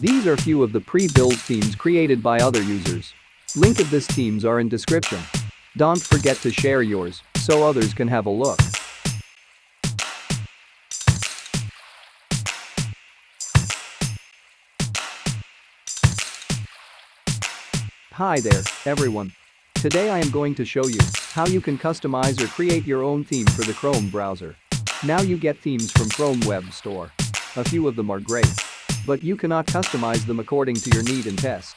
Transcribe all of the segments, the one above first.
These are few of the pre-built themes created by other users. Link of this themes are in description. Don't forget to share yours so others can have a look. Hi there, everyone. Today I am going to show you how you can customize or create your own theme for the Chrome browser. Now you get themes from Chrome Web Store. A few of them are great, but you cannot customize them according to your need and test.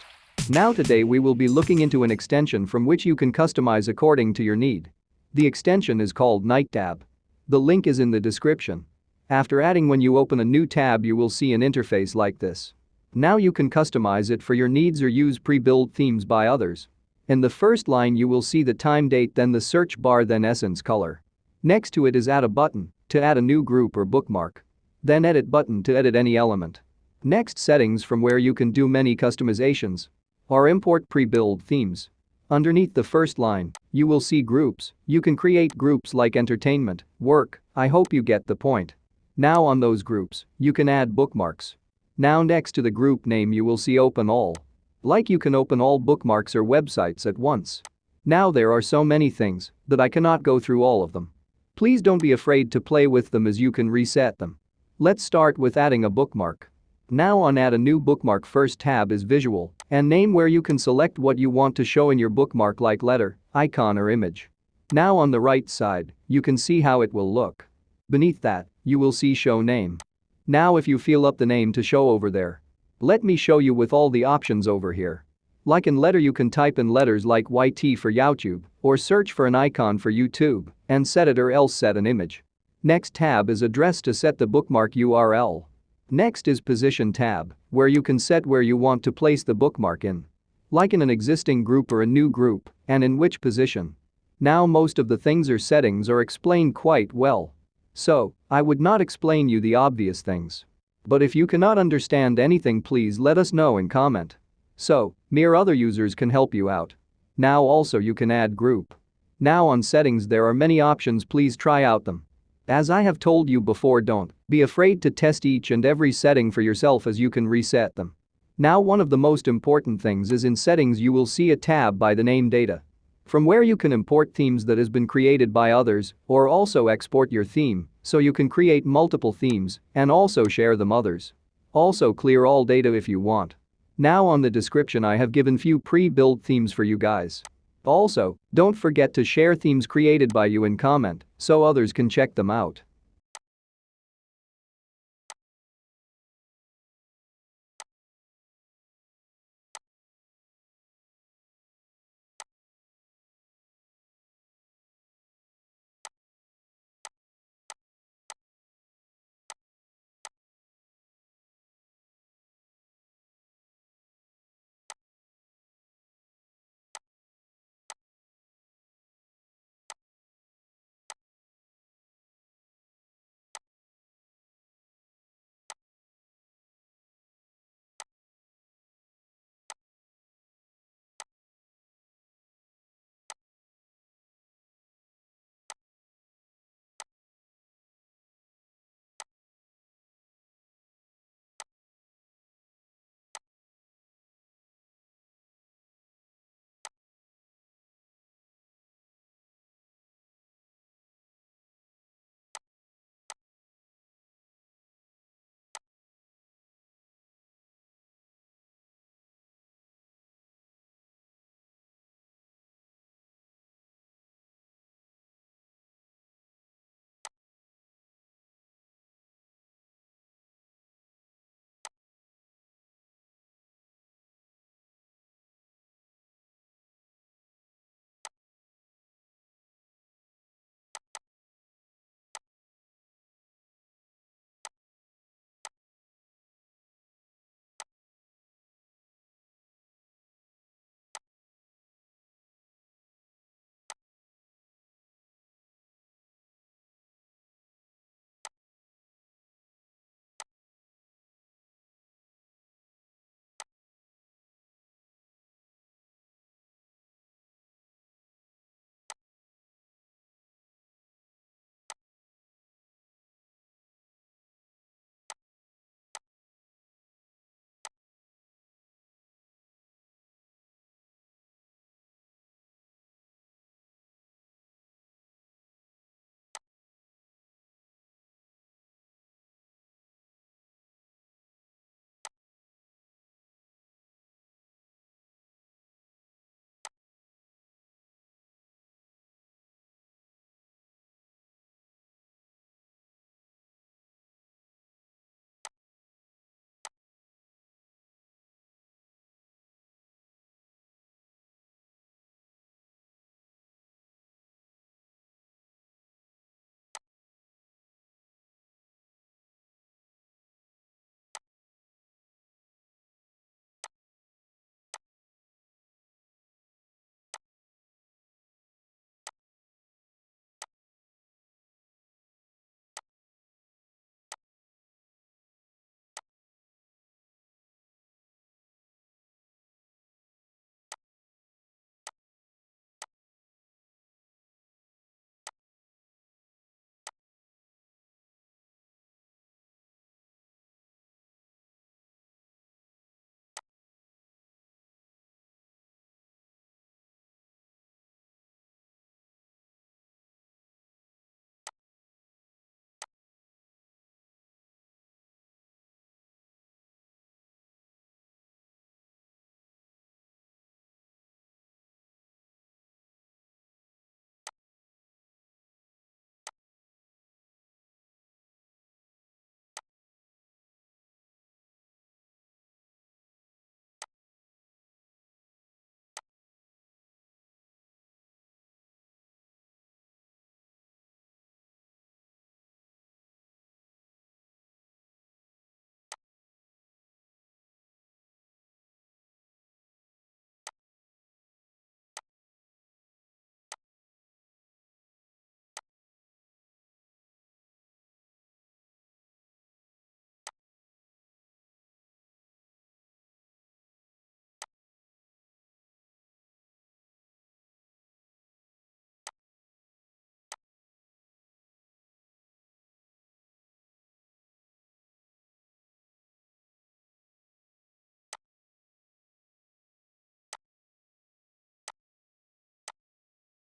Now today we will be looking into an extension from which you can customize according to your need. The extension is called nightTab. The link is in the description. After adding, when you open a new tab, you will see an interface like this. Now you can customize it for your needs or use pre-built themes by others. In the first line you will see the time, date, then the search bar, then essence color. Next to it is add a button to add a new group or bookmark. Then edit button to edit any element. Next, settings, from where you can do many customizations. Or import pre-built themes. Underneath the first line, you will see groups. You can create groups like entertainment, work. I hope you get the point. Now on those groups, you can add bookmarks. Now next to the group name you will see open all. Like you can open all bookmarks or websites at once. Now there are so many things that I cannot go through all of them. Please don't be afraid to play with them as you can reset them. Let's start with adding a bookmark. Now on add a new bookmark, first tab is visual and name, where you can select what you want to show in your bookmark like letter, icon or image. Now on the right side, you can see how it will look. Beneath that, you will see show name. Now if you fill up the name to show over there. Let me show you with all the options over here. Like in letter, you can type in letters like YT for YouTube or search for an icon for YouTube and set it, or else set an image. Next tab is address to set the bookmark URL. Next is position tab, where you can set where you want to place the bookmark in. Like in an existing group or a new group, and in which position. Now most of the things or settings are explained quite well. So, I would not explain you the obvious things. But if you cannot understand anything, please let us know in comment. So, me or other users can help you out. Now also you can add group. Now on settings there are many options, please try out them. As I have told you before, don't be afraid to test each and every setting for yourself as you can reset them. Now one of the most important things is in settings you will see a tab by the name data. From where you can import themes that has been created by others or also export your theme so you can create multiple themes and also share them others. Also clear all data if you want. Now on the description I have given few pre-built themes for you guys. Also, don't forget to share themes created by you in comment so others can check them out.